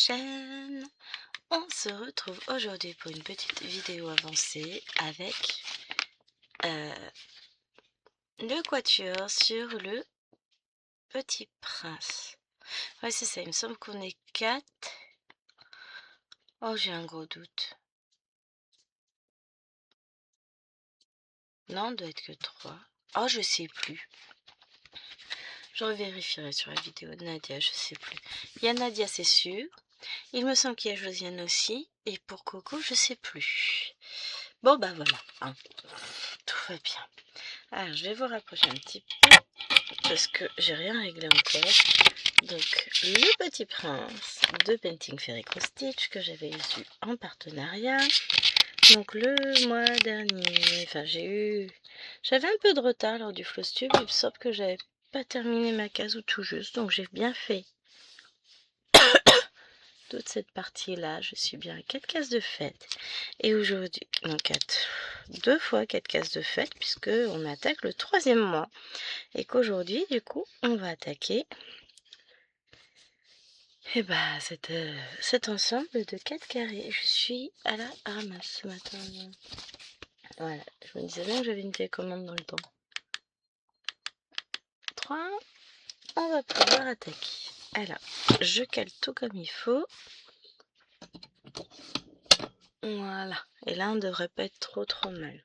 chaîne. On se retrouve aujourd'hui pour une petite vidéo avancée avec le quatuor sur le Petit Prince. Ouais, c'est ça, il me semble qu'on est 4. Oh, j'ai un gros doute. Non, on doit être que 3. Oh, je sais plus. Je revérifierai sur la vidéo de Nadia, je sais plus. Il y a Nadia, c'est sûr. Il me semble qu'il y a Josiane aussi. Et pour Coco, je sais plus. Bon, bah voilà. Hein. Tout va bien. Alors, je vais vous rapprocher un petit peu parce que j'ai rien réglé encore. Donc, le Petit Prince de Painting Fairy Cross Stitch que j'avais eu en partenariat. Donc, le mois dernier, enfin, j'avais un peu de retard lors du Floss Tube. Il me semble que j'avais pas terminé ma case ou tout juste. Donc, j'ai bien fait toute cette partie-là. Je suis bien à 4 cases de fête. Et aujourd'hui, non 2 fois 4 cases de fête puisque on attaque le 3e mois. Et qu'aujourd'hui, du coup, on va attaquer cet ensemble de 4 carrés. Je suis à la ramasse ce matin. Voilà, je me disais bien que j'avais une télécommande dans le temps. 3, on va pouvoir attaquer. Alors, je cale tout comme il faut. Voilà, et là on devrait pas être trop mal.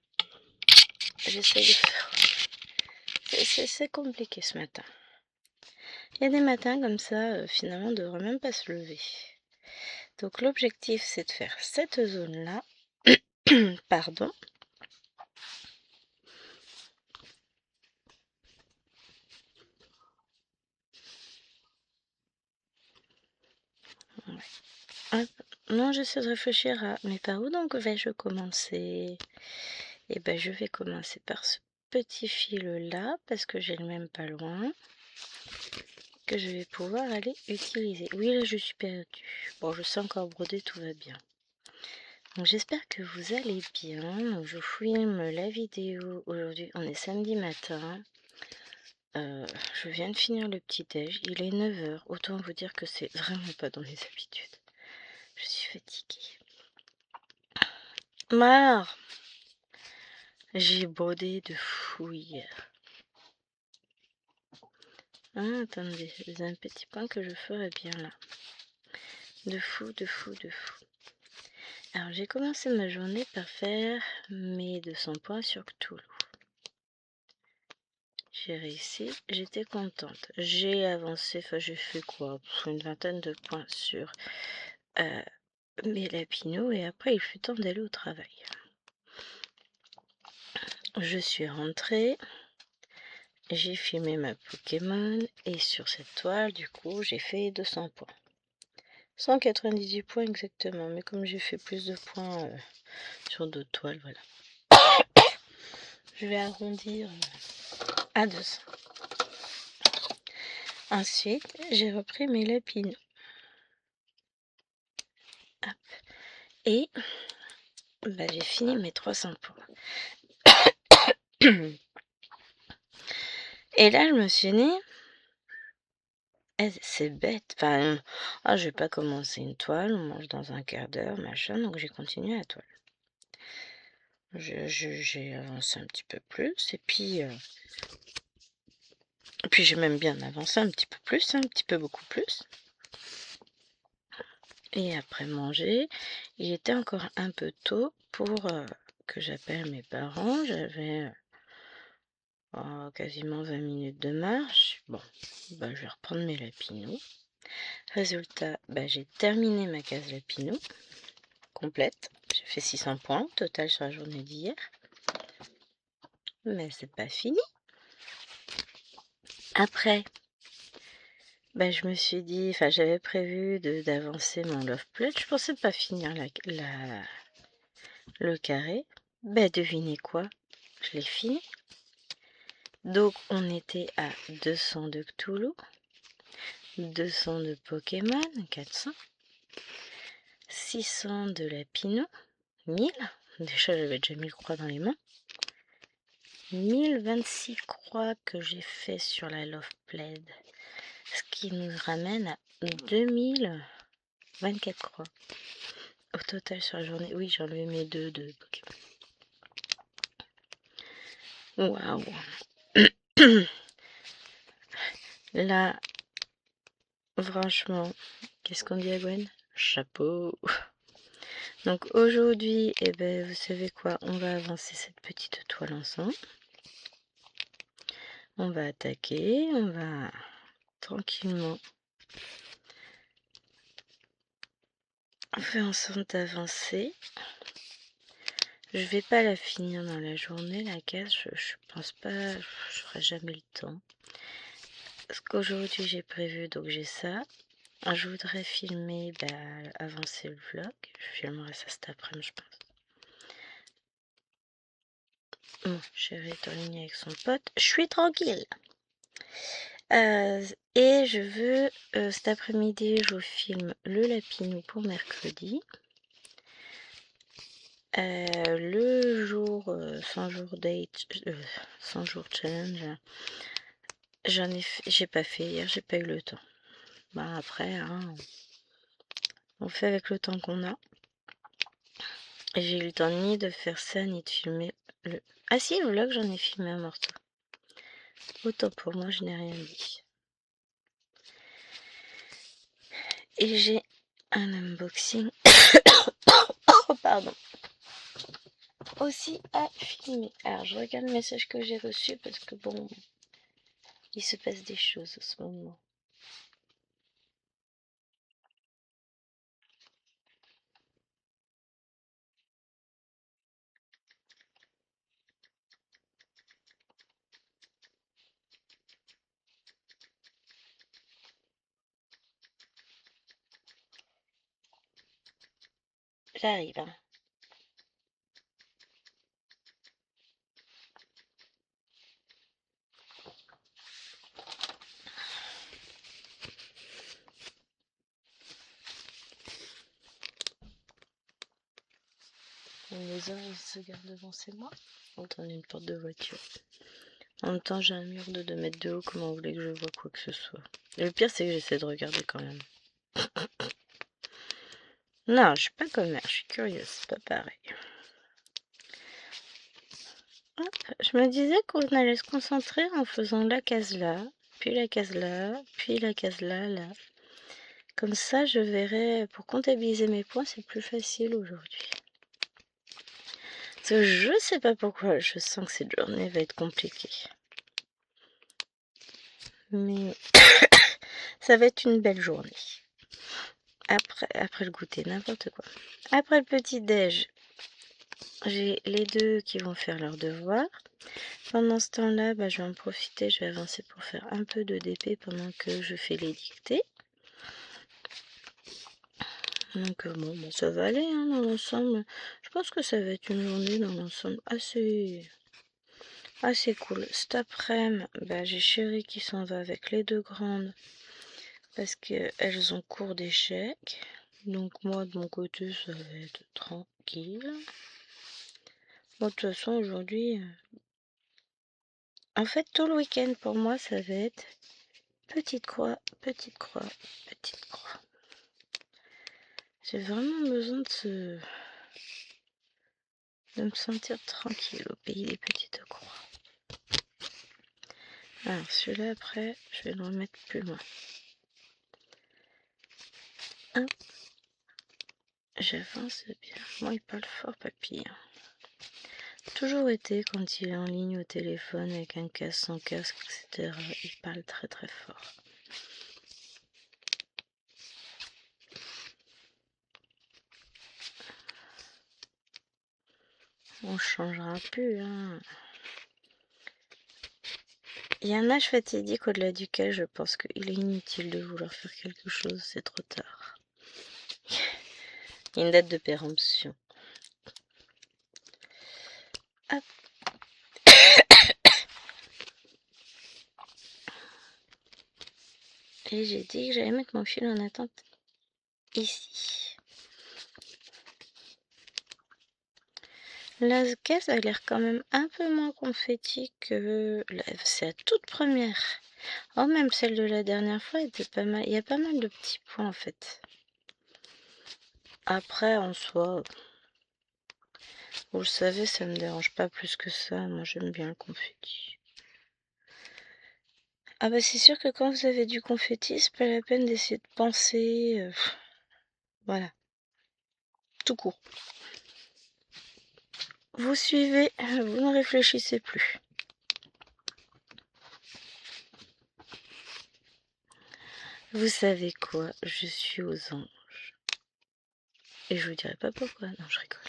J'essaie de faire... C'est compliqué ce matin. Il y a des matins comme ça, finalement on devrait même pas se lever. Donc l'objectif c'est de faire cette zone-là. Pardon. Ouais. Hop. Non, j'essaie de réfléchir à... Mais par où donc vais-je commencer? Et ben je vais commencer par ce petit fil-là, parce que j'ai le même pas loin, que je vais pouvoir aller utiliser. Oui, là je suis perdue. Bon, je sais encore broder, tout va bien. Donc j'espère que vous allez bien. Donc, je filme la vidéo. Aujourd'hui, on est samedi matin. Je viens de finir le petit-déj. Il est 9h. Autant vous dire que c'est vraiment pas dans mes habitudes. Je suis fatiguée. Alors, j'ai brodé de fou hier. Ah, attendez, c'est un petit point que je ferai bien là. De fou. Alors, j'ai commencé ma journée par faire mes 200 points sur Cthulhu. J'ai réussi, j'étais contente. J'ai avancé, enfin j'ai fait quoi? Une vingtaine de points sur mes lapinous et après il fut temps d'aller au travail. Je suis rentrée, j'ai filmé ma Pokémon et sur cette toile du coup j'ai fait 200 points. 198 points exactement, mais comme j'ai fait plus de points sur d'autres toiles, voilà. Je vais arrondir à 200. Ensuite, j'ai repris mes lapinous. Hop. Et j'ai fini mes 300 points. Et là, je me suis dit, c'est bête. Enfin, je vais pas commencer une toile, on mange dans un quart d'heure, machin, donc j'ai continué la toile. J'ai avancé un petit peu plus, et puis j'ai même bien avancé un petit peu plus, un petit peu beaucoup plus. Et après manger, il était encore un peu tôt pour que j'appelle mes parents. J'avais quasiment 20 minutes de marche. Bon, je vais reprendre mes lapinous. Résultat, j'ai terminé ma case lapinous complète. J'ai fait 600 points au total sur la journée d'hier. Mais c'est pas fini. Après, je me suis dit, enfin j'avais prévu d'avancer mon Love Pledge. Je pensais pas finir le carré. Devinez quoi? Je l'ai fini. Donc on était à 200 de Cthulhu, 200 de Pokémon, 400, 600 de Lapino, 1000. Déjà j'avais déjà 1000 croix dans les mains. 1026 croix que j'ai fait sur la Love Pledge. Ce qui nous ramène à 2000. 24 croix. Au total sur la journée. Oui, j'ai enlevé mes deux de Pokémon. Waouh. Là, franchement, qu'est-ce qu'on dit à Gwen? Chapeau. Donc aujourd'hui, eh ben, vous savez quoi? On va avancer cette petite toile ensemble. On va attaquer, on va tranquillement faire en sorte d'avancer. Je vais pas la finir dans la journée, la case, je pense pas, je ferai jamais le temps. Parce qu'aujourd'hui j'ai prévu, donc j'ai ça. Je voudrais filmer, avancer le vlog. Je filmerai ça cet après-midi, je pense. Bon, chérie est en ligne avec son pote. Je suis tranquille. Et je veux, cet après-midi, je vous filme le lapinou pour mercredi. Le jour 100 jours date, 100 jours challenge, j'ai pas fait hier, j'ai pas eu le temps. Bah après, hein, on fait avec le temps qu'on a. Et j'ai eu le temps ni de faire ça, ni de filmer le... Ah si, le vlog, j'en ai filmé un morceau. Autant pour moi, je n'ai rien dit. Et j'ai un unboxing. Oh, pardon. Aussi à filmer. Alors, je regarde le message que j'ai reçu parce que bon, il se passe des choses en ce moment. J'arrive, hein. Les oreilles se gardent devant, c'est moi. On entend une porte de voiture. En même temps, j'ai un mur de 2 mètres de haut. Comment vous voulez que je vois quoi que ce soit? Et le pire, c'est que j'essaie de regarder quand même. Non, je suis pas comme elle, je suis curieuse, c'est pas pareil. Hop, je me disais qu'on allait se concentrer en faisant la case là, puis la case là, puis la case là, là. Comme ça, je verrai, pour comptabiliser mes points, c'est plus facile aujourd'hui. Parce que je sais pas pourquoi, je sens que cette journée va être compliquée. Mais ça va être une belle journée. Après le goûter, n'importe quoi. Après le petit-déj, j'ai les deux qui vont faire leurs devoirs. Pendant ce temps-là, je vais en profiter, je vais avancer pour faire un peu de DP pendant que je fais les dictées. Donc bon, ça va aller hein, dans l'ensemble. Je pense que ça va être une journée dans l'ensemble assez cool. Cet après-midi, j'ai Chérie qui s'en va avec les deux grandes parce qu'elles ont cours d'échecs. Donc moi, de mon côté, ça va être tranquille. Bon, de toute façon, aujourd'hui... En fait, tout le week-end, pour moi, ça va être petite croix, petite croix, petite croix. J'ai vraiment besoin de me sentir tranquille au pays des petites croix. Alors, celui-là, après, je vais le remettre plus loin. Hop. J'avance bien. Moi, il parle fort, papy. Toujours été, quand il est en ligne au téléphone, avec un casque, sans casque, etc., il parle très très fort. On changera plus, hein. Il y a un âge fatidique au-delà duquel je pense qu'il est inutile de vouloir faire quelque chose, c'est trop tard. Il y a une date de péremption. Hop. Et j'ai dit que j'allais mettre mon fil en attente ici. La caisse a l'air quand même un peu moins confetti que... C'est la toute première. Oh, même celle de la dernière fois était pas mal. Il y a pas mal de petits points en fait. Après, en soi, vous le savez, ça me dérange pas plus que ça. Moi, j'aime bien le confetti. Ah bah c'est sûr que quand vous avez du confetti, c'est pas la peine d'essayer de penser. Voilà, tout court. Vous suivez, vous ne réfléchissez plus. Vous savez quoi? Je suis aux anges. Et je vous dirai pas pourquoi. Non, je rigole.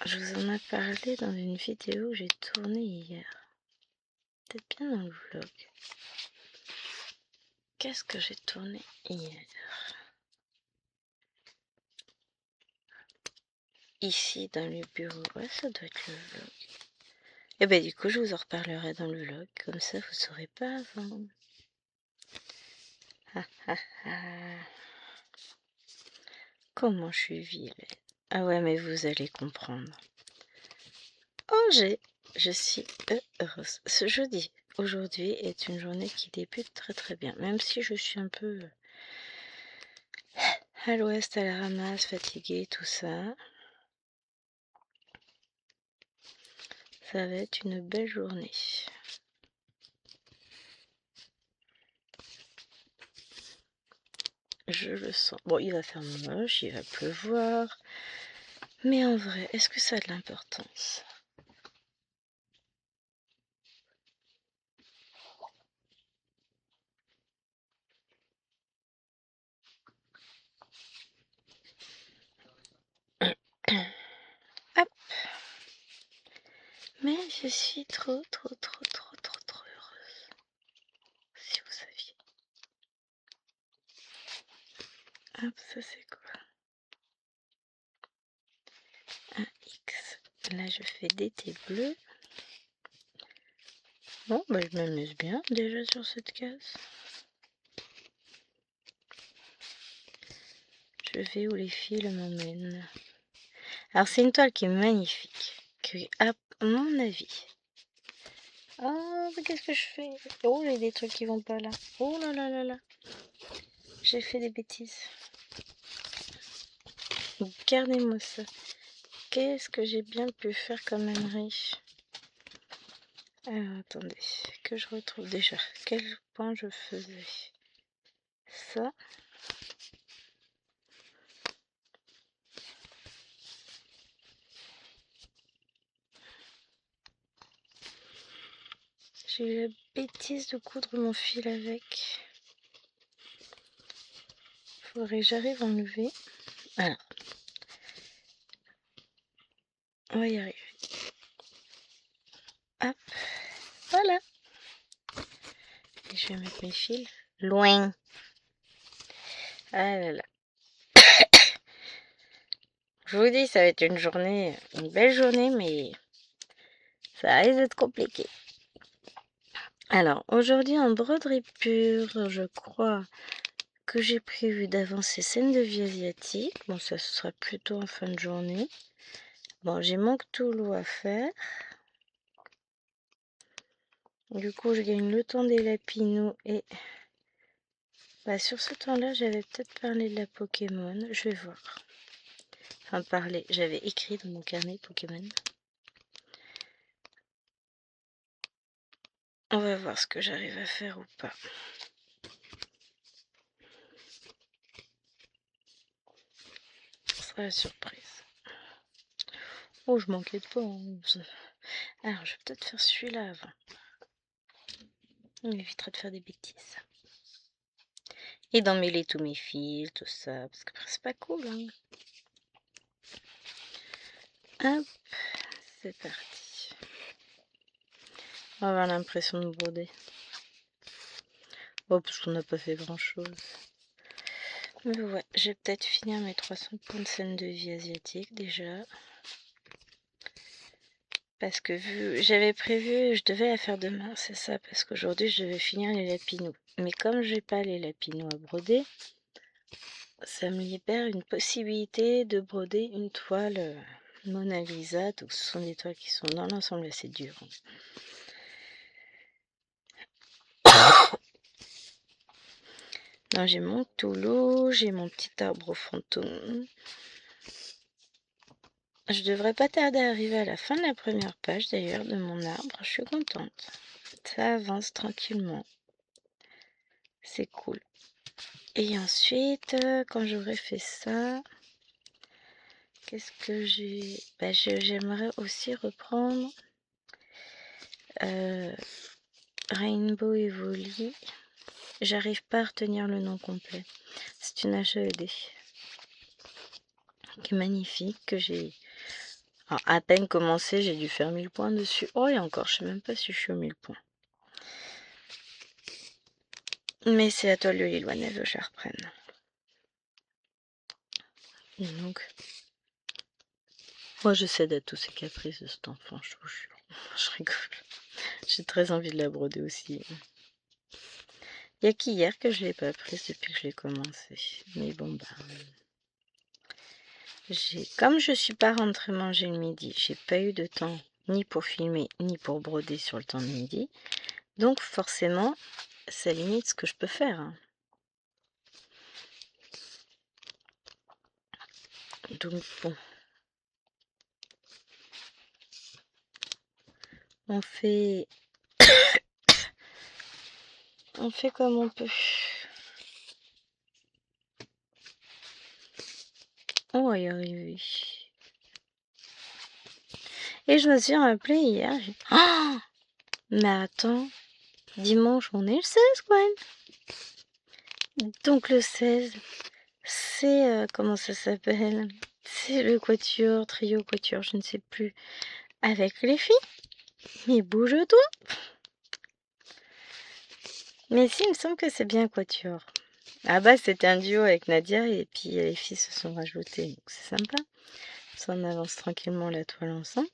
Je vous en ai parlé dans une vidéo que j'ai tournée hier. Peut-être bien dans le vlog. Qu'est-ce que j'ai tourné hier? Ici, dans le bureau. Ouais, ça doit être le vlog. Et bah du coup, je vous en reparlerai dans le vlog. Comme ça, vous saurez pas avant. Ah, ah, ah. Comment je suis vilaine. Ah ouais, mais vous allez comprendre. Angers, je suis heureuse. Ce jeudi, aujourd'hui, est une journée qui débute très très bien. Même si je suis un peu à l'ouest, à la ramasse, fatiguée, tout ça. Ça va être une belle journée. Je le sens. Bon, il va faire moche, il va pleuvoir. Mais en vrai, est-ce que ça a de l'importance? Hop. Mais je suis trop heureuse. Si vous saviez. Hop, ça c'est quoi? Un X. Là, je fais des thés bleus. Bon, bah, je m'amuse bien déjà sur cette case. Je vais où les fils m'emmènent. Alors, c'est une toile qui est magnifique. Qui, à mon avis. Ah, mais qu'est-ce que je fais? Oh, j'ai des trucs qui vont pas là. Oh là là là là. J'ai fait des bêtises. Regardez-moi ça. Qu'est-ce que j'ai bien pu faire comme ânerie. Alors, attendez, que je retrouve déjà. Quel point je faisais? Ça. J'ai eu la bêtise de coudre mon fil avec. Faudrait que j'arrive à enlever. Voilà. On va y arriver. Hop. Voilà. Et je vais mettre mes fils loin. Ah là là. Je vous dis, ça va être une belle journée, mais ça risque d'être compliqué. Alors, aujourd'hui en broderie pure, je crois que j'ai prévu d'avancer scène de vie asiatique. Bon, ça ce sera plutôt en fin de journée. Bon, j'ai mon Cthulhu à faire. Du coup, je gagne le temps des lapinous et... Bah, sur ce temps-là, j'avais peut-être parlé de la Pokémon. Je vais voir. Enfin, parler. J'avais écrit dans mon carnet Pokémon. On va voir ce que j'arrive à faire ou pas. Ce sera la surprise. Oh, je manquais de pas. Alors, je vais peut-être faire celui-là avant. On évitera de faire des bêtises. Et d'emmêler tous mes fils, tout ça. Parce que c'est pas cool, hein. Hop, c'est parti. On va avoir l'impression de broder. Oh, parce qu'on n'a pas fait grand-chose. Mais ouais, je vais peut-être finir mes 300 points de scène de vie asiatique déjà. Parce que vu, j'avais prévu, je devais la faire demain, c'est ça, parce qu'aujourd'hui je devais finir les lapinous. Mais comme j'ai pas les lapinous à broder, ça me libère une possibilité de broder une toile Mona Lisa. Donc ce sont des toiles qui sont dans l'ensemble assez dures. Non, j'ai mon Toulouse, j'ai mon petit arbre fantôme. Je devrais pas tarder à arriver à la fin de la première page d'ailleurs de mon arbre, je suis contente. Ça avance tranquillement. C'est cool. Et ensuite, quand j'aurai fait ça, qu'est-ce que j'ai... Bah, j'aimerais aussi reprendre Rainbow Evoli. J'arrive pas à retenir le nom complet. C'est une HED qui est magnifique, que j'ai à peine commencé, j'ai dû faire 1000 points dessus. Oh, et encore, je sais même pas si je suis aux 1000 points. Mais c'est la toile de Lilloine, elle veut que je la reprenne. Et donc, moi je cède à tous ces caprices de cet enfant, je vous jure. Je rigole. J'ai très envie de la broder aussi. Il n'y a qu'hier que je l'ai pas prise depuis que je l'ai commencé. Mais bon, bah... Comme je suis pas rentrée manger le midi, j'ai pas eu de temps ni pour filmer, ni pour broder sur le temps de midi. Donc forcément, ça limite ce que je peux faire. Hein. Donc bon. On fait comme on peut. On va y arriver. Et je me suis rappelé hier. Oh, mais attends, dimanche on est le 16 quand même. Donc le 16, c'est comment ça s'appelle? C'est le quatuor, trio quatuor, je ne sais plus. Avec les filles. Mais bouge-toi. Mais si, il me semble que c'est bien quatuor. Ah bah c'était un duo avec Nadia et puis les filles se sont rajoutées. Donc c'est sympa. Ça on avance tranquillement la toile ensemble.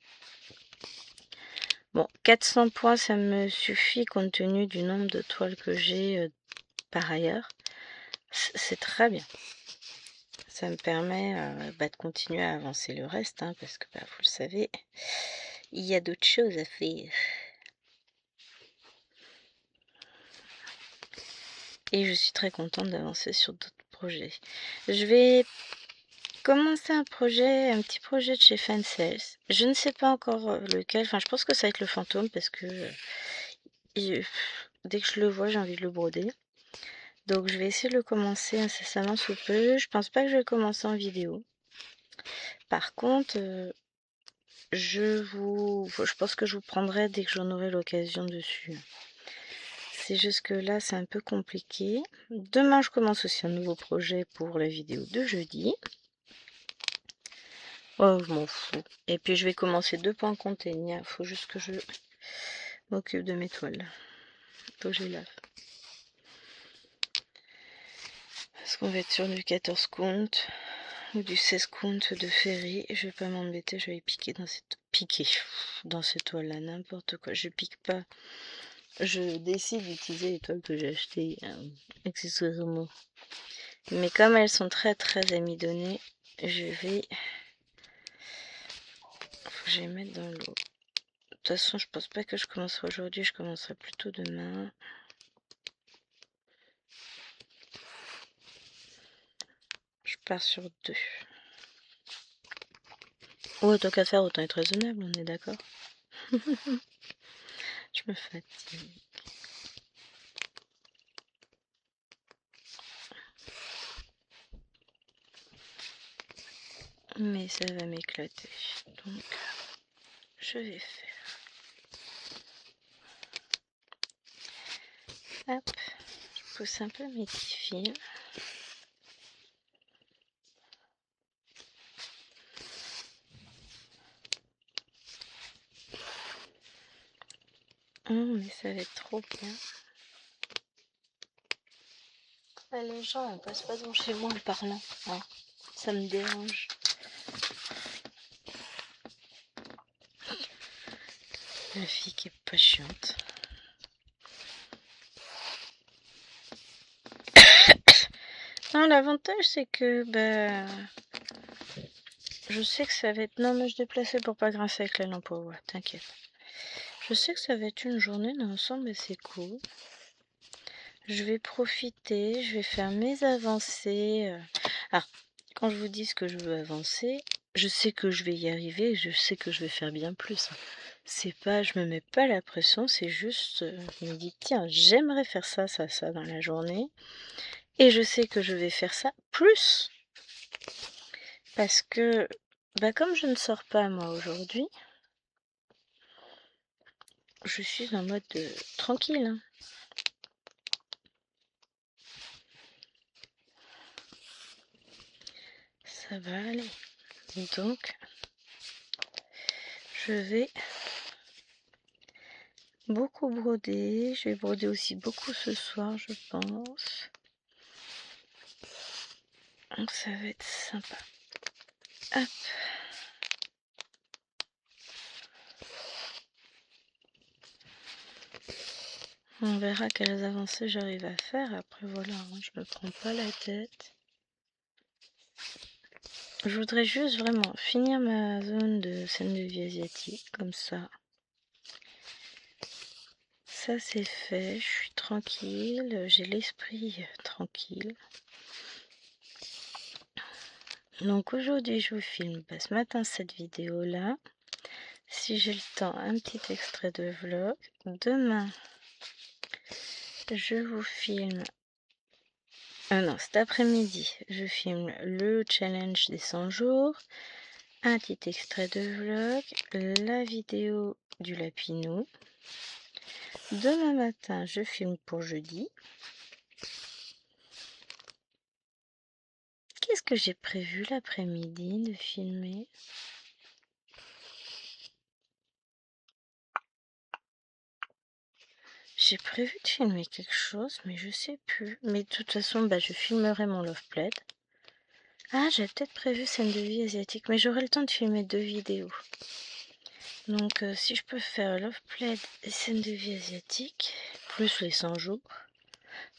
Bon, 400 points, ça me suffit compte tenu du nombre de toiles que j'ai par ailleurs. C'est très bien. Ça me permet de continuer à avancer le reste, hein, parce que vous le savez, il y a d'autres choses à faire. Et je suis très contente d'avancer sur d'autres projets. Je vais commencer un petit projet de chez Fansales. Je ne sais pas encore lequel, enfin je pense que ça va être le fantôme parce que dès que je le vois j'ai envie de le broder. Donc je vais essayer de le commencer incessamment sous peu. Je pense pas que je vais le commencer en vidéo. Par contre, je pense que je vous prendrai dès que j'en aurai l'occasion dessus. C'est juste que là c'est un peu compliqué. Demain je commence aussi un nouveau projet pour la vidéo de jeudi. Oh, je m'en fous. Et puis je vais commencer 2 points container. Faut juste que je m'occupe de mes toiles. Faut que je les lave. Parce qu'on va être sur du 14 compte ou du 16 compte de ferry. Je vais pas m'embêter, je vais piquer dans cette toile là, n'importe quoi. Je pique pas. Je décide d'utiliser les toiles que j'ai achetées accessoirement. Mais comme elles sont très très amidonnées, je vais... Faut que je les mette dans l'eau. De toute façon, je pense pas que je commencerai aujourd'hui, je commencerai plutôt demain. Je pars sur 2. Ouais, tant qu'à faire, autant être raisonnable, on est d'accord. Je me fatigue. Mais ça va m'éclater. Donc, je vais faire. Hop, je pousse un peu mes petits fils. Oh, mais ça va être trop bien. Ah, les gens, on passe pas devant chez moi en parlant. Hein. Ça me dérange. La fille qui est pas chiante. Non, l'avantage c'est que je sais que ça va être... Non, mais je déplaçais pour pas grincer avec la lampe au bois, t'inquiète. Je sais que ça va être une journée d'ensemble assez cool. je vais profiter, je vais faire mes avancées. Alors, quand je vous dis ce que je veux avancer, je sais que je vais y arriver, je sais que je vais faire bien plus. C'est pas, je me mets pas la pression, c'est juste, je me dis, tiens, j'aimerais faire ça, ça, ça dans la journée. Et je sais que je vais faire ça plus. Parce que, bah, comme je ne sors pas moi aujourd'hui, je suis en mode tranquille. Hein. Ça va aller. Donc, je vais beaucoup broder. Je vais broder aussi beaucoup ce soir, je pense. Donc, ça va être sympa. Hop. On verra quelles avancées j'arrive à faire. Après, voilà, hein, je me prends pas la tête. Je voudrais juste vraiment finir ma zone de scène de vie asiatique, comme ça. Ça c'est fait, je suis tranquille, j'ai l'esprit tranquille. Donc aujourd'hui je vous filme ce matin cette vidéo là. Si j'ai le temps, un petit extrait de vlog. Demain je vous filme... non, cet après-midi je filme le challenge des 100 jours. Un petit extrait de vlog, la vidéo du lapinou. Demain matin je filme pour jeudi. Qu'est-ce que j'ai prévu l'après-midi de filmer? J'ai prévu de filmer quelque chose, mais je sais plus. Mais de toute façon, bah, je filmerai mon Love Plaid. Ah, j'ai peut-être prévu scène de vie asiatique, mais j'aurai le temps de filmer 2 vidéos. Donc, si je peux faire Love Plaid et scène de vie asiatique, plus les 100 jours,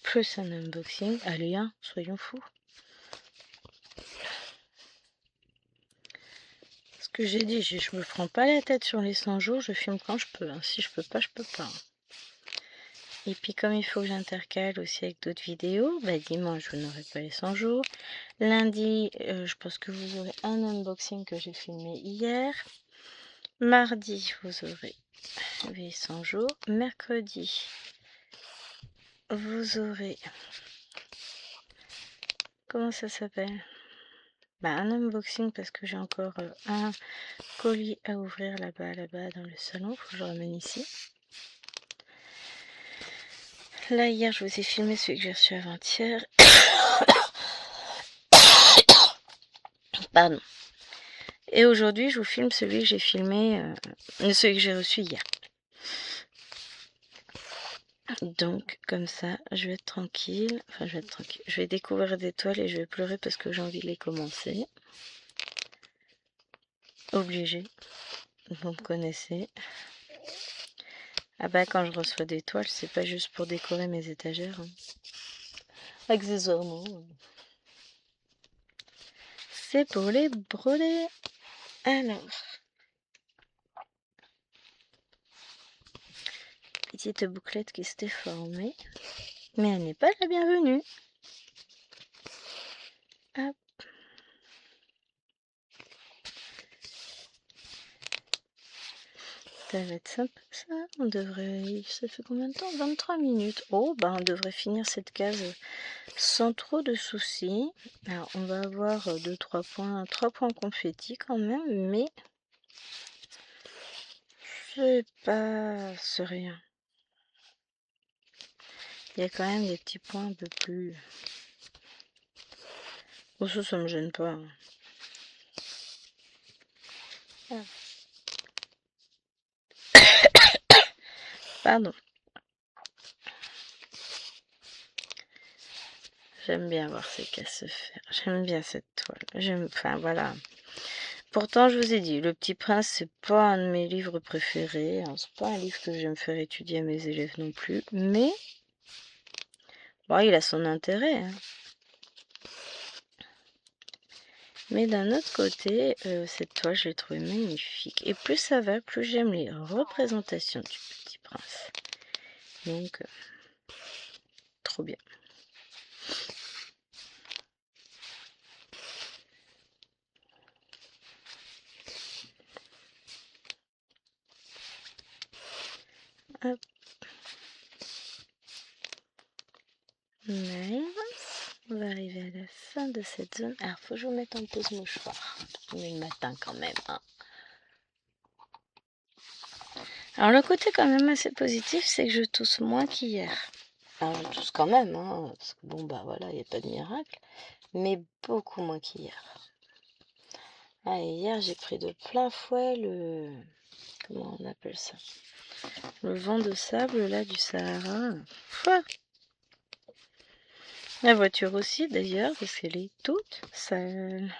plus un unboxing, allez, hein, soyons fous. Ce que j'ai dit, je me prends pas la tête sur les 100 jours, je filme quand je peux. Hein. Si je peux pas, je peux pas. Hein. Et puis comme il faut que j'intercale aussi avec d'autres vidéos, bah dimanche vous n'aurez pas les 100 jours. Lundi, je pense que vous aurez un unboxing que j'ai filmé hier. Mardi, vous aurez les 100 jours. Mercredi, vous aurez... Comment ça s'appelle? Bah, un unboxing parce que j'ai encore un colis à ouvrir là-bas dans le salon. Faut que je le ramène ici. Là, hier, je vous ai filmé celui que j'ai reçu avant-hier. Pardon. Et aujourd'hui, je vous filme celui que j'ai filmé, celui que j'ai reçu hier. Donc, comme ça, je vais être tranquille. Enfin, je vais être tranquille. Je vais découvrir des toiles et je vais pleurer parce que j'ai envie de les commencer. Obligé. Vous me connaissez. Ah bah, quand je reçois des toiles, c'est pas juste pour décorer mes étagères. Hein. Accessoirement. C'est pour les broder. Alors. Petite bouclette qui s'était formée. Mais elle n'est pas la bienvenue. Hop. Ça va être sympa ça. On devrait... Ça fait combien de temps? 23 minutes. Oh, bah on devrait finir cette case sans trop de soucis. Alors, on va avoir 3 points confetti quand même, mais c'est rien. Il y a quand même des petits points un peu plus... Oh, ça me gêne pas. Ah. Pardon. J'aime bien voir ces cases se faire. J'aime bien cette toile. Enfin, voilà. Pourtant, je vous ai dit, Le Petit Prince, c'est pas un de mes livres préférés. Hein. C'est pas un livre que j'aime faire étudier à mes élèves non plus. Mais, bon, il a son intérêt. Hein. Mais d'un autre côté, cette toile, je l'ai trouvée magnifique. Et plus ça va, plus j'aime les représentations du Petit Prince. Donc, trop bien. Hop. Nice. On va arriver à la fin de cette zone. Alors, faut que je remette en pause mouchoir. On est le matin quand même. Hein. Alors, le côté quand même assez positif, c'est que je tousse moins qu'hier. Alors, je tousse quand même, hein, parce que bon, bah voilà, il n'y a pas de miracle. Mais beaucoup moins qu'hier. Ah, et hier, j'ai pris de plein fouet le... Comment on appelle ça? Le vent de sable, là, du Sahara. Pouah. La voiture aussi, d'ailleurs, parce qu'elle est toute sale.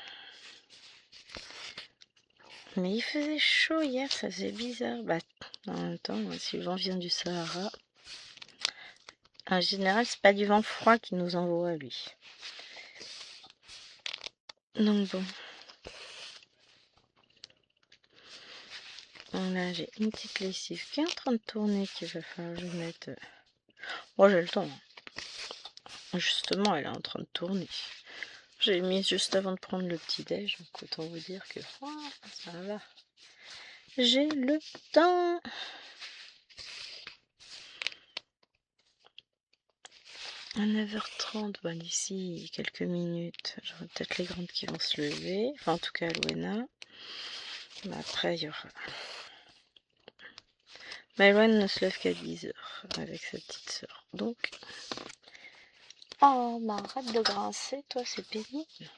Mais il faisait chaud hier, ça faisait bizarre. Bah, en même temps, si le vent vient du Sahara, en général, c'est pas du vent froid qui nous envoie, lui. Donc bon. Là, j'ai une petite lessive qui est en train de tourner, qu'il va falloir que je mette... Bon, j'ai le temps. Justement, elle est en train de tourner. J'ai mis juste avant de prendre le petit-déj, donc autant vous dire que ça va. J'ai le temps. À 9h30, bah, d'ici quelques minutes, j'aurai peut-être les grandes qui vont se lever. Enfin, en tout cas, Louena. Mais après, il y aura... Maëloine ne se lève qu'à 10h avec sa petite sœur. Donc... Oh, bah arrête de grincer, toi, c'est pénible.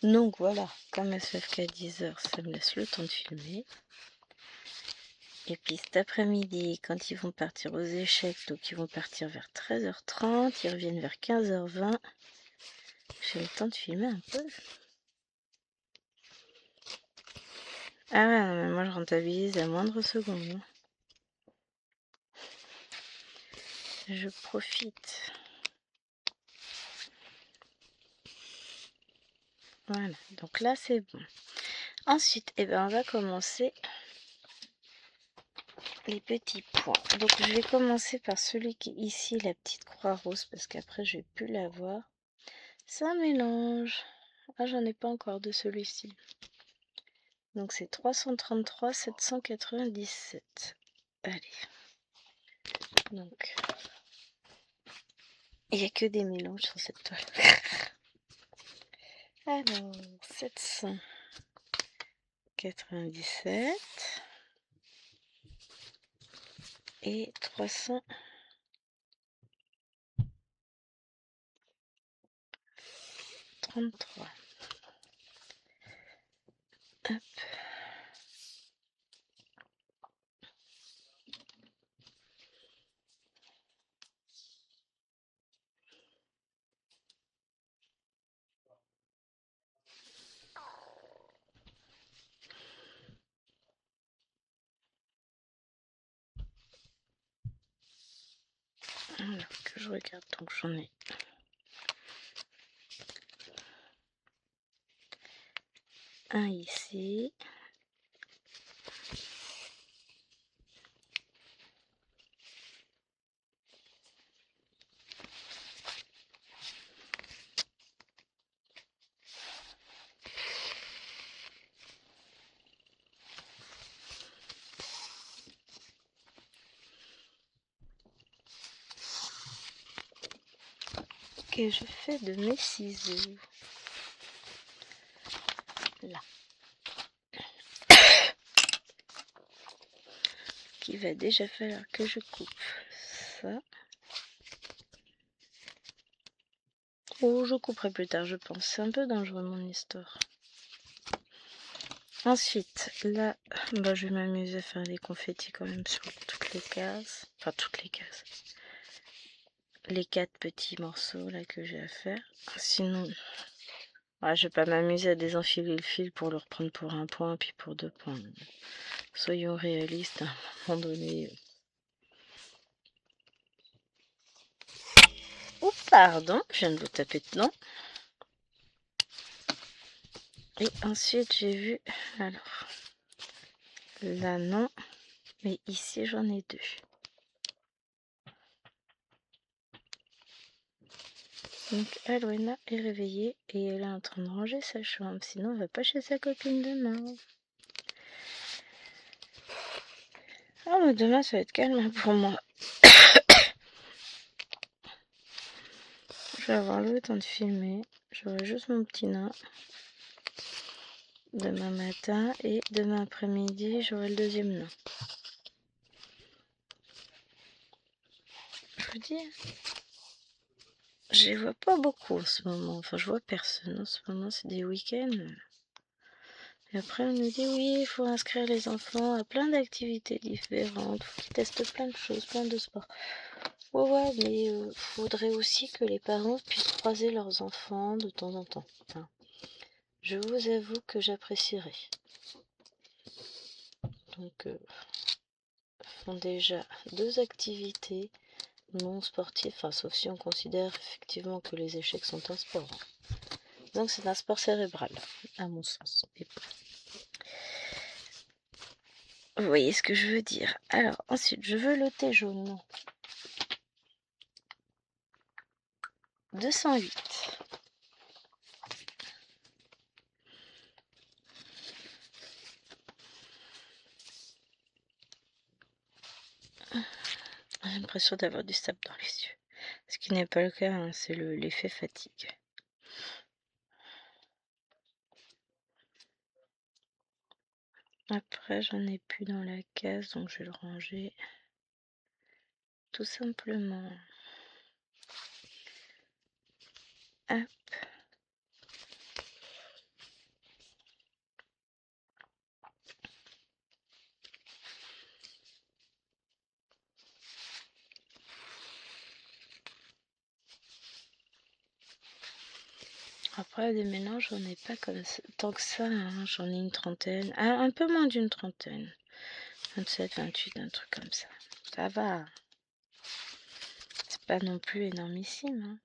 Donc voilà, comme elle se lève qu'à 10h, ça me laisse le temps de filmer. Et puis cet après-midi, quand ils vont partir aux échecs, donc ils vont partir vers 13h30, ils reviennent vers 15h20. J'ai le temps de filmer un peu. Ah ouais, non, mais moi je rentabilise à moindre seconde. Hein. Je profite. Voilà, donc là c'est bon. Ensuite, eh ben, on va commencer les petits points. Donc je vais commencer par celui qui est ici, la petite croix rose, parce qu'après je vais plus la voir. Ça mélange. Ah, j'en ai pas encore de celui-ci. Donc c'est 333 797. Allez. Donc, il n'y a que des mélanges sur cette toile. Alors, 797 et 333. Hop. Alors que je regarde, donc j'en ai un ici. Que je fais de mes ciseaux. Là. Qu'il va déjà falloir que je coupe ça. Oh, je couperai plus tard, je pense. C'est un peu dangereux, mon histoire. Ensuite, là, bah, je vais m'amuser à faire des confettis quand même sur toutes les cases. Enfin, toutes les cases. Les 4 petits morceaux là que j'ai à faire. Sinon, ouais, je vais pas m'amuser à désenfiler le fil pour le reprendre pour un point, puis pour 2 points. Soyons réalistes, à un moment donné. Oh, pardon, je viens de vous taper dedans. Et ensuite, j'ai vu... Alors, là, non. Mais ici, j'en ai 2. Donc Alwena est réveillée et elle est en train de ranger sa chambre. Sinon, elle va pas chez sa copine demain. Ah, mais demain, ça va être calme pour moi. Je vais avoir le temps de filmer. J'aurai juste mon petit nain. Demain matin et demain après-midi, j'aurai le deuxième nain. Je vous dis, je les vois pas beaucoup en ce moment. Enfin, je vois personne en ce moment. C'est des week-ends. Et après, on nous dit oui, il faut inscrire les enfants à plein d'activités différentes. Faut qu'ils testent plein de choses, plein de sports. Ouais, mais faudrait aussi que les parents puissent croiser leurs enfants de temps en temps. Enfin, je vous avoue que j'apprécierais. Donc, font déjà 2 activités non sportives, enfin, sauf si on considère effectivement que les échecs sont un sport. Donc, c'est un sport cérébral, à mon sens. Mais vous voyez ce que je veux dire. Alors, ensuite, je veux le thé jaune. 208. J'ai l'impression d'avoir du sable dans les yeux. Ce qui n'est pas le cas, hein, c'est l'effet fatigue. Après, j'en ai plus dans la case, donc je vais le ranger. Tout simplement. Hop. Après, des mélanges, j'en ai pas comme ça, tant que ça, hein, j'en ai une trentaine. Ah, un peu moins d'une trentaine. 27, 28, un truc comme ça. Ça va. C'est pas non plus énormissime. Hein.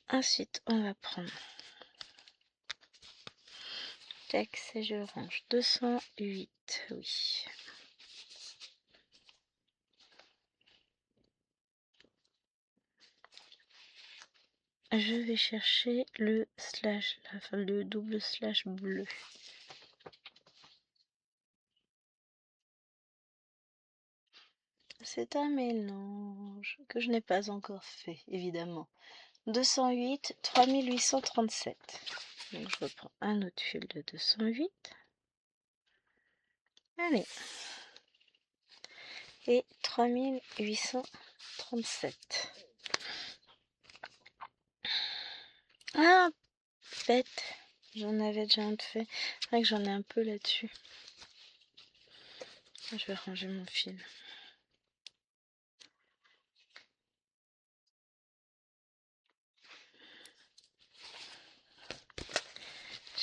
Ensuite, on va prendre. Texte et je range. 208, oui. Je vais chercher le slash, enfin le double slash bleu. C'est un mélange que je n'ai pas encore fait, évidemment. 208, 3837. Donc je reprends un autre fil de 208. Allez. Et 3837. Ah, bête. J'en avais déjà un de fait. C'est vrai que j'en ai un peu là-dessus. Je vais ranger mon fil.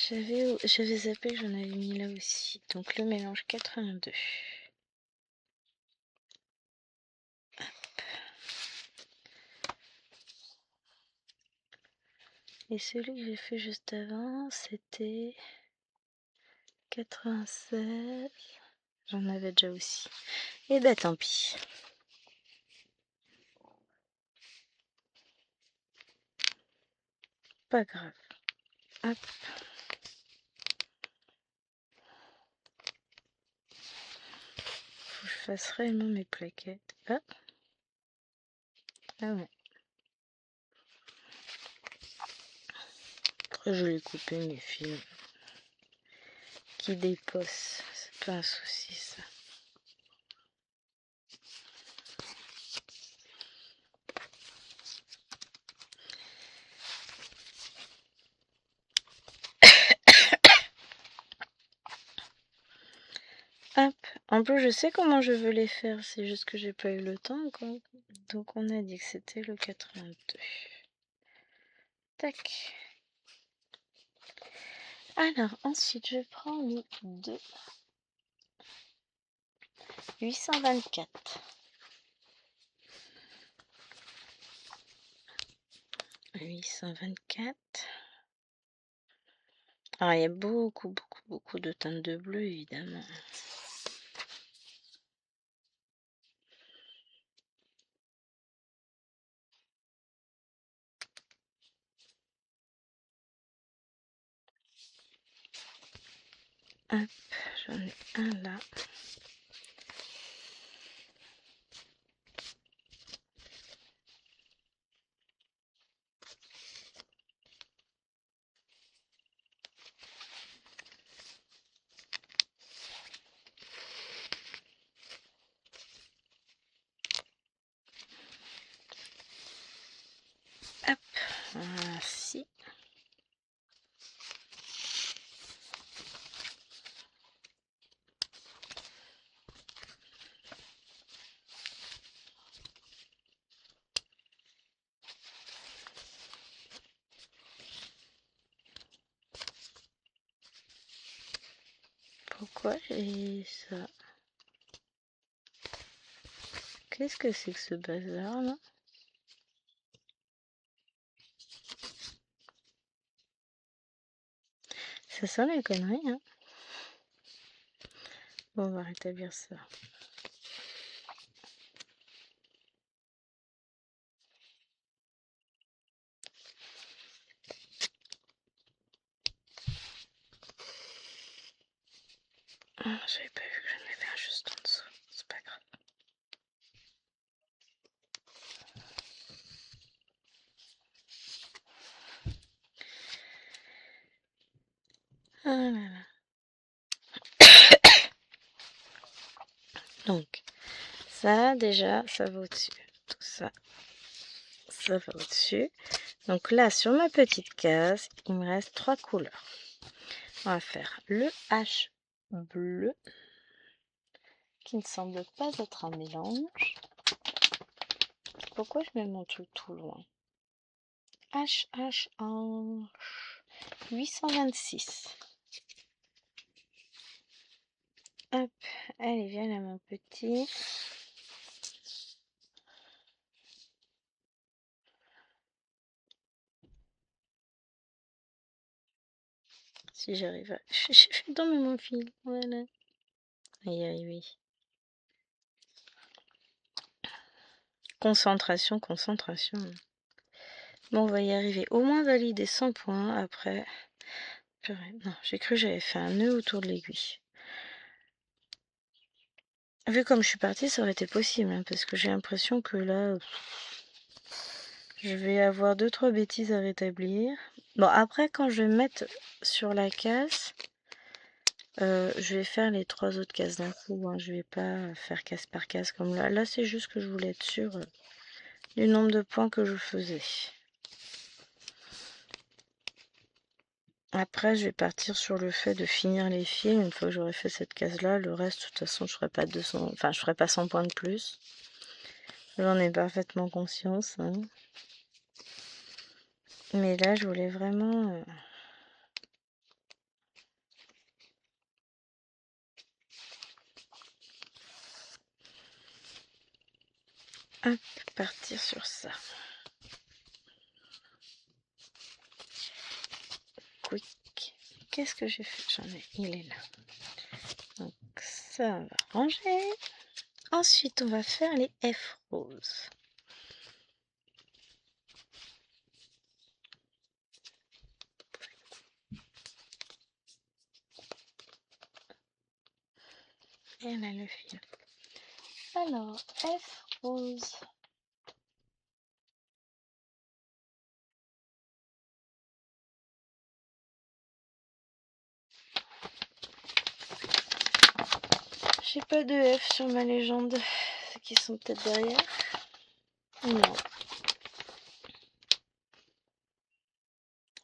J'avais zappé que j'en avais mis là aussi. Donc le mélange 82. Et celui que j'ai fait juste avant, c'était 96. J'en avais déjà aussi. Et bah tant pis. Pas grave. Hop. Faut que je fasse réellement mes plaquettes. Hop. Ah ouais. Après je vais couper mes fils qui dépossent. C'est pas un souci ça. Hop. En plus je sais comment je veux les faire. C'est juste que j'ai pas eu le temps encore. Donc on a dit que c'était le 82. Tac. Alors ensuite je prends le 2. 824. 824. Alors, il y a beaucoup de teintes de bleu, évidemment. Hop, j'en ai un là. Hop, ainsi. Pourquoi j'ai ça? Qu'est-ce que c'est que ce bazar là? Ça sent la connerie, hein? Bon, on va rétablir ça. Ah, j'avais pas vu que j'en avais un juste en dessous. C'est pas grave. Ah là là. Donc, ça déjà, ça va au-dessus. Tout ça, ça va au-dessus. Donc là, sur ma petite case, il me reste 3 couleurs. On va faire le H bleu, qui ne semble pas être un mélange. Pourquoi je mets mon truc tout loin? HH1 826. Hop, allez, viens là mon petit. Si j'arrive à... J'ai fait tomber mon fil, voilà. Aïe aïe oui. Concentration, concentration. Bon, on va y arriver. Au moins valider 100 points après. Purée, non, j'ai cru que j'avais fait un nœud autour de l'aiguille. Vu comme je suis partie, ça aurait été possible, hein, parce que j'ai l'impression que là, je vais avoir 2-3 bêtises à rétablir. Bon, après, quand je vais me mettre sur la case, je vais faire les 3 autres cases d'un coup, hein. Je vais pas faire case par case comme là. Là, c'est juste que je voulais être sûre du nombre de points que je faisais. Après, je vais partir sur le fait de finir les fils. Une fois que j'aurai fait cette case-là, le reste, de toute façon, je ferai pas 200... Enfin, je ferai pas 100 points de plus. J'en ai parfaitement conscience, hein. Mais là, je voulais vraiment... Hop, partir sur ça. Quick. Qu'est-ce que j'ai fait? J'en ai, il est là. Donc ça, on va ranger. Ensuite, on va faire les F roses. Et là, le fil. Alors, F rose. J'ai pas de F sur ma légende. Ceux qui sont peut-être derrière. Non.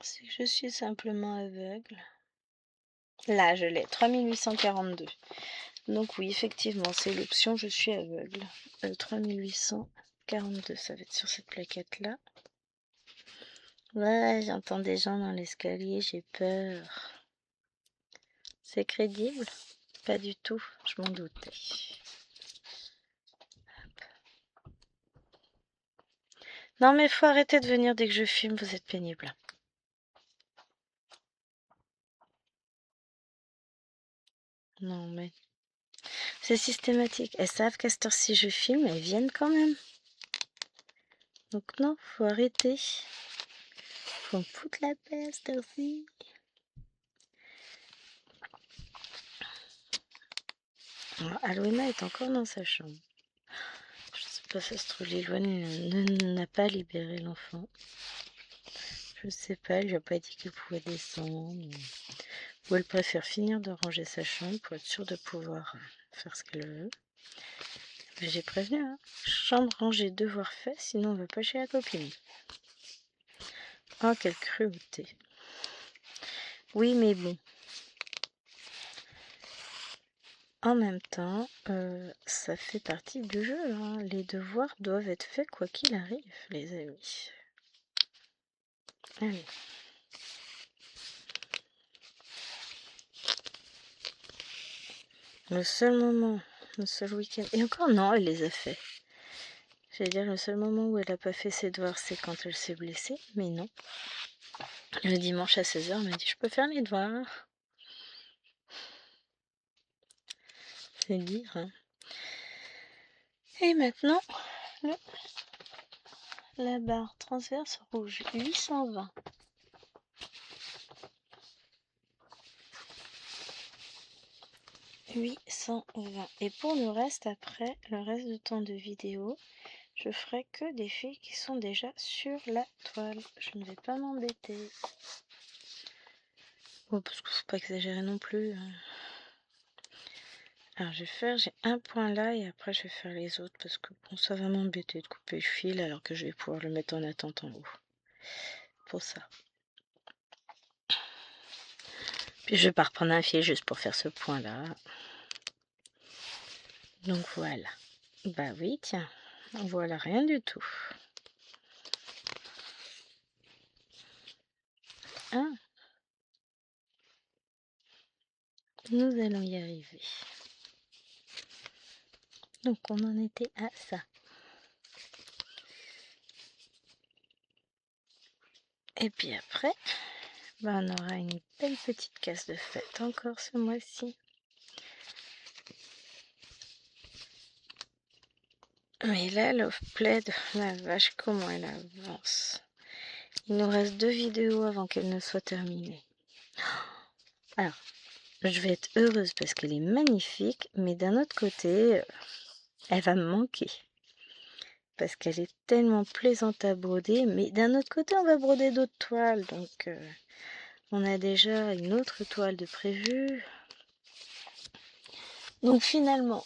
C'est que je suis simplement aveugle. Là, je l'ai. 3842. Donc oui, effectivement, c'est l'option je suis aveugle. 3842, ça va être sur cette plaquette-là. Ouais, j'entends des gens dans l'escalier, j'ai peur. C'est crédible? Pas du tout, je m'en doutais. Non mais faut arrêter de venir dès que je filme, vous êtes pénible. Non, mais c'est systématique. Elles savent qu'à cette heure-ci je filme, elles viennent quand même. Donc non, faut arrêter. Faut me foutre la paix à cette heure-ci. Aloena est encore dans sa chambre. Je sais pas, ça se trouve, Liloine n'a pas libéré l'enfant. Je sais pas, elle lui a pas dit qu'elle pouvait descendre. Ou elle préfère finir de ranger sa chambre pour être sûre de pouvoir faire ce qu'elle veut. Mais j'ai prévenu, hein. Chambre rangée, devoir fait, sinon on va pas chez la copine. Oh, quelle cruauté. Oui, mais bon. En même temps, ça fait partie du jeu, hein. Les devoirs doivent être faits quoi qu'il arrive, les amis. Allez. Le seul week-end... Et encore, non, elle les a fait. J'allais dire, le seul moment où elle a pas fait ses devoirs, c'est quand elle s'est blessée, mais non. Le dimanche à 16h, elle m'a dit, je peux faire les devoirs. C'est dire, hein. Et maintenant, la barre transverse rouge, 820. 820. Et pour le reste, après, le reste du temps de vidéo, je ferai que des filles qui sont déjà sur la toile. Je ne vais pas m'embêter. Bon, parce qu'il ne faut pas exagérer non plus. Alors, j'ai un point là et après, je vais faire les autres parce que bon, ça va m'embêter de couper le fil alors que je vais pouvoir le mettre en attente en haut. Pour ça. Puis, je vais pas reprendre un fil juste pour faire ce point-là. Donc, voilà. Bah oui, tiens. Voilà, rien du tout. Ah. Nous allons y arriver. Donc on en était à ça. Et puis après, on aura une belle petite casse de fête encore ce mois-ci. Mais là, Love Plaid, la vache, comment elle avance. Il nous reste 2 vidéos avant qu'elle ne soit terminée. Alors, je vais être heureuse parce qu'elle est magnifique, mais d'un autre côté, elle va me manquer. Parce qu'elle est tellement plaisante à broder, mais d'un autre côté, on va broder d'autres toiles, donc on a déjà une autre toile de prévue. Donc finalement,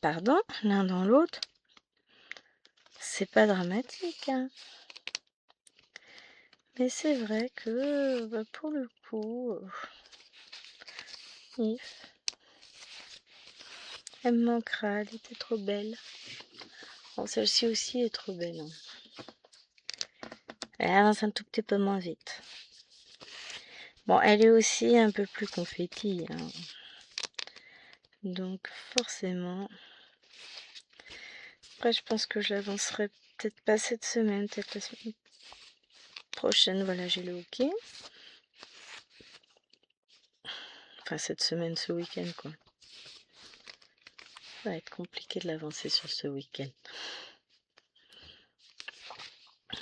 pardon, l'un dans l'autre, c'est pas dramatique, hein. Mais c'est vrai que pour le coup, If, elle me manquera, elle était trop belle. Bon, celle-ci aussi est trop belle, hein. Elle avance un tout petit peu moins vite. Bon, elle est aussi un peu plus confetti, hein. Donc forcément, après je pense que je l'avancerai peut-être pas cette semaine, peut-être la semaine prochaine. Voilà, j'ai le hockey. Enfin cette semaine, ce week-end quoi. Ça va être compliqué de l'avancer sur ce week-end.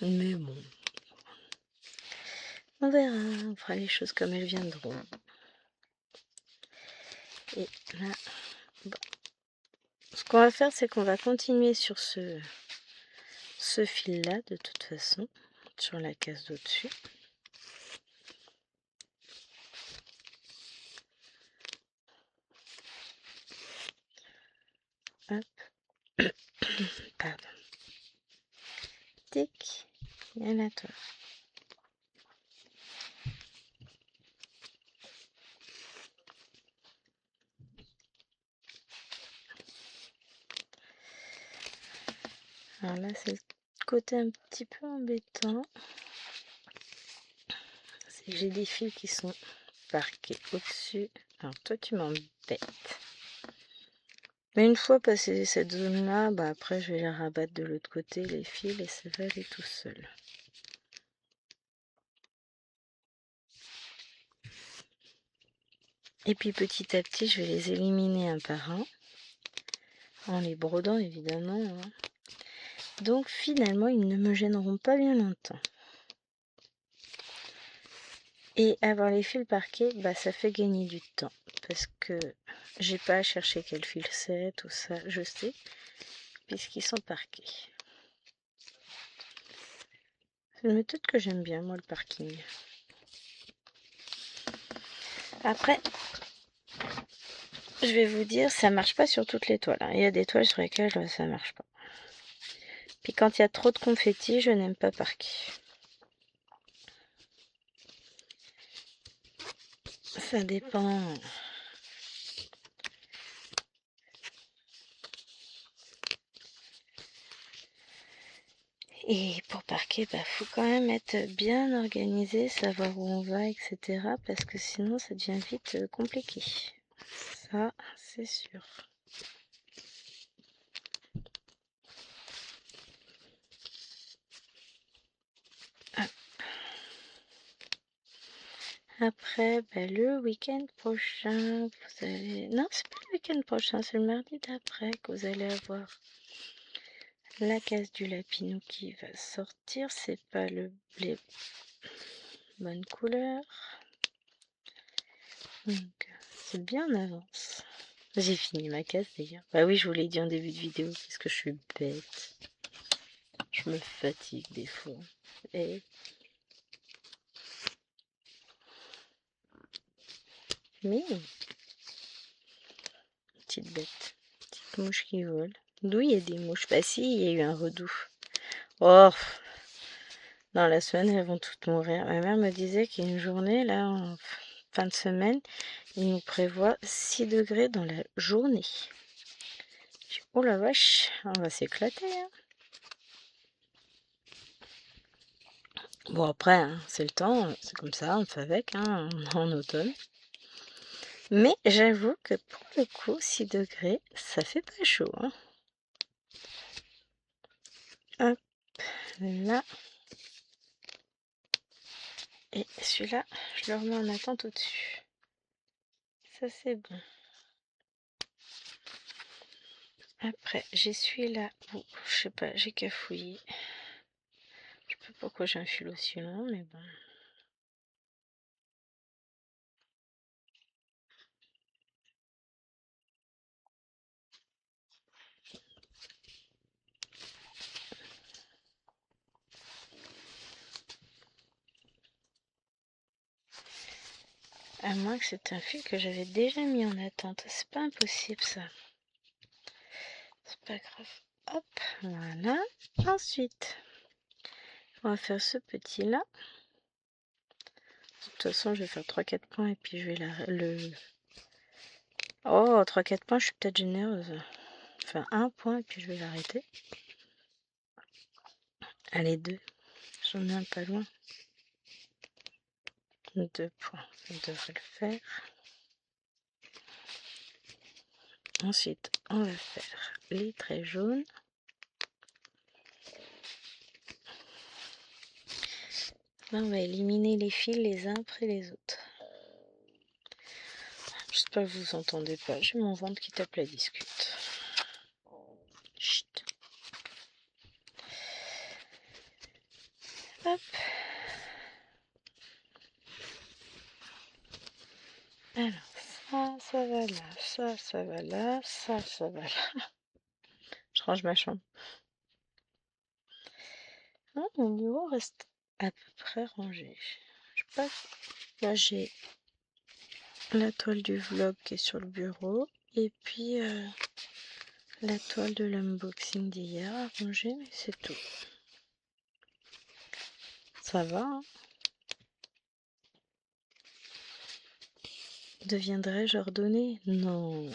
Mais bon, on verra, on fera les choses comme elles viendront. Et là, bon. Ce qu'on va faire, c'est qu'on va continuer sur ce fil-là, de toute façon, sur la case d'au-dessus. Hop. Pardon. Tic. Et là, toi. Alors là, c'est le côté un petit peu embêtant. C'est que j'ai des fils qui sont parqués au-dessus. Alors toi, tu m'embêtes. Mais une fois passé cette zone-là, après, je vais les rabattre de l'autre côté, les fils, et ça va aller tout seul. Et puis petit à petit, je vais les éliminer un par un, en les brodant évidemment, hein. Donc finalement, ils ne me gêneront pas bien longtemps. Et avoir les fils parqués, bah ça fait gagner du temps. Parce que j'ai pas à chercher quel fil c'est, tout ça, je sais, puisqu'ils sont parqués. C'est une méthode que j'aime bien, moi, le parking. Après, je vais vous dire, ça marche pas sur toutes les toiles, hein. Il y a des toiles sur lesquelles ça marche pas. Puis quand il y a trop de confetti, je n'aime pas parquer. Ça dépend. Et pour parquer, bah faut quand même être bien organisé, savoir où on va, etc. Parce que sinon, ça devient vite compliqué. Ça, c'est sûr. Ah. Après, bah, le week-end prochain, vous allez... Non, c'est pas le week-end prochain, c'est le mardi d'après que vous allez avoir la case du Lapinou qui va sortir. C'est pas les bonnes couleurs. Donc, c'est bien en avance. J'ai fini ma case d'ailleurs. Bah oui, je vous l'ai dit en début de vidéo, parce que je suis bête. Je me fatigue des fois. Et... Mais, petite bête. Petite mouche qui vole. D'où il y a des mouches? Bah si, il y a eu un redoux. Oh, dans la semaine, elles vont toutes mourir. Ma mère me disait qu'une journée, là, en fin de semaine, il nous prévoit 6 degrés dans la journée. Oh la vache, on va s'éclater, hein. Bon après, hein, c'est le temps, c'est comme ça, on fait avec, hein, en automne. Mais j'avoue que pour le coup, 6 degrés, ça fait pas chaud, hein. Hop, là. Et celui-là, je le remets en attente au-dessus. Ça c'est bon. Après, j'ai celui-là où, je sais pas, j'ai cafouillé. Je sais pas pourquoi j'ai un fil aussi long, mais bon. À moins que c'est un fil que j'avais déjà mis en attente. C'est pas impossible ça. C'est pas grave. Hop, voilà. Ensuite, on va faire ce petit là. De toute façon, je vais faire 3-4 points et puis je vais le... Oh, 3-4 points, je suis peut-être généreuse. Enfin, un point et puis je vais l'arrêter. Allez, 2. J'en ai un pas loin. 2 points, ça devrait le faire. Ensuite, on va faire les traits jaunes. Là, on va éliminer les fils les uns après les autres. J'espère que vous entendez pas. J'ai mon ventre qui tape la discute. Chut. Hop. Alors, ça va là. Ça va là. Ça va là. Je range ma chambre. Ah, mon bureau reste à peu près rangé. Je sais pas. Là, j'ai la toile du vlog qui est sur le bureau. Et puis, la toile de l'unboxing d'hier à ranger, mais c'est tout. Ça va, hein? Deviendrais-je ordonnée? Non,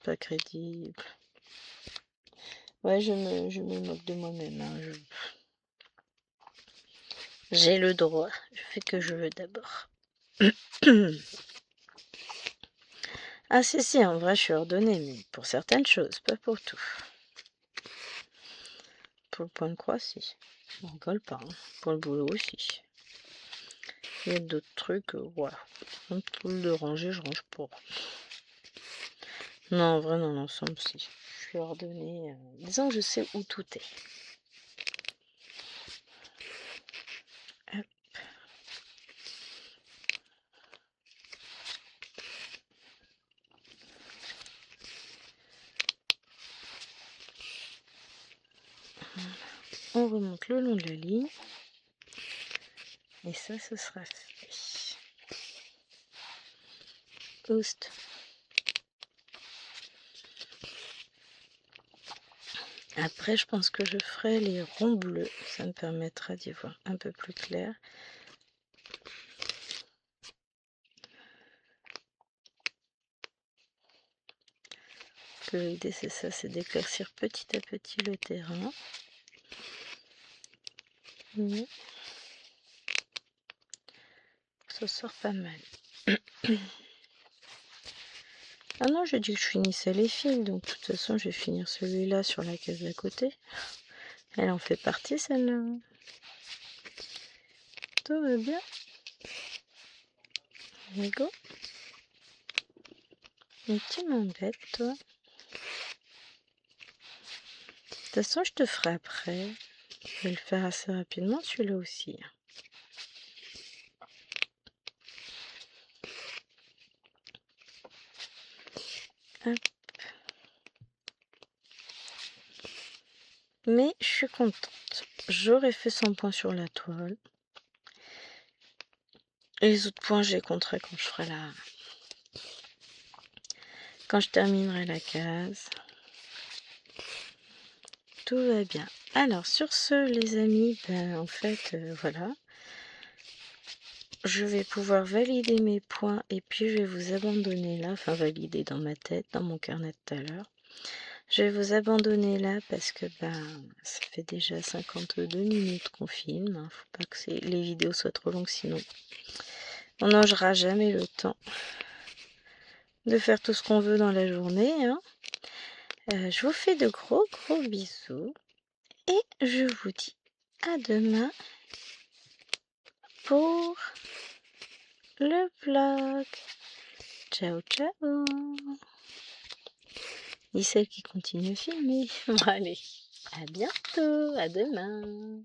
pas crédible. Ouais, je me moque de moi-même, hein. J'ai le droit. Je fais que je veux d'abord. Ah si, en vrai, je suis ordonnée, mais pour certaines choses, pas pour tout. Pour le point de croix, si. On rigole pas, hein. Pour le boulot aussi. Il y a d'autres trucs, voilà. Un truc de ranger, je range pas. Non, en vrai, dans l'ensemble, si. Je suis ordonnée. Disons que je sais où tout est. Hop. On remonte le long de la ligne. Et ça, ce sera fait. Oust. Après, je pense que je ferai les ronds bleus. Ça me permettra d'y voir un peu plus clair. Parce que l'idée, c'est ça, c'est d'éclaircir petit à petit le terrain. Mais ça sort pas mal. Ah non, j'ai dit que je finissais les fils, donc de toute façon, je vais finir celui-là sur la case d'à côté. Elle en fait partie, celle-là. Tout va bien. Lego. Mais tu m'embêtes, toi. De toute façon, je te ferai après. Je vais le faire assez rapidement, celui-là aussi. Hop. Mais je suis contente. J'aurais fait 100 points sur la toile. Et les autres points, je les compterai quand je ferai la... Quand je terminerai la case. Tout va bien. Alors, sur ce, les amis, ben, en fait, voilà. Je vais pouvoir valider mes points et puis je vais vous abandonner là. Enfin, valider dans ma tête, dans mon carnet de tout à l'heure. Je vais vous abandonner là parce que ben, ça fait déjà 52 minutes qu'on filme. Hein. Faut pas que les vidéos soient trop longues, sinon on n'aura jamais le temps de faire tout ce qu'on veut dans la journée. Hein. Je vous fais de gros bisous et je vous dis à demain pour le vlog. Ciao, ciao. Et celle qui continue à filmer. Bon, allez, à bientôt, à demain.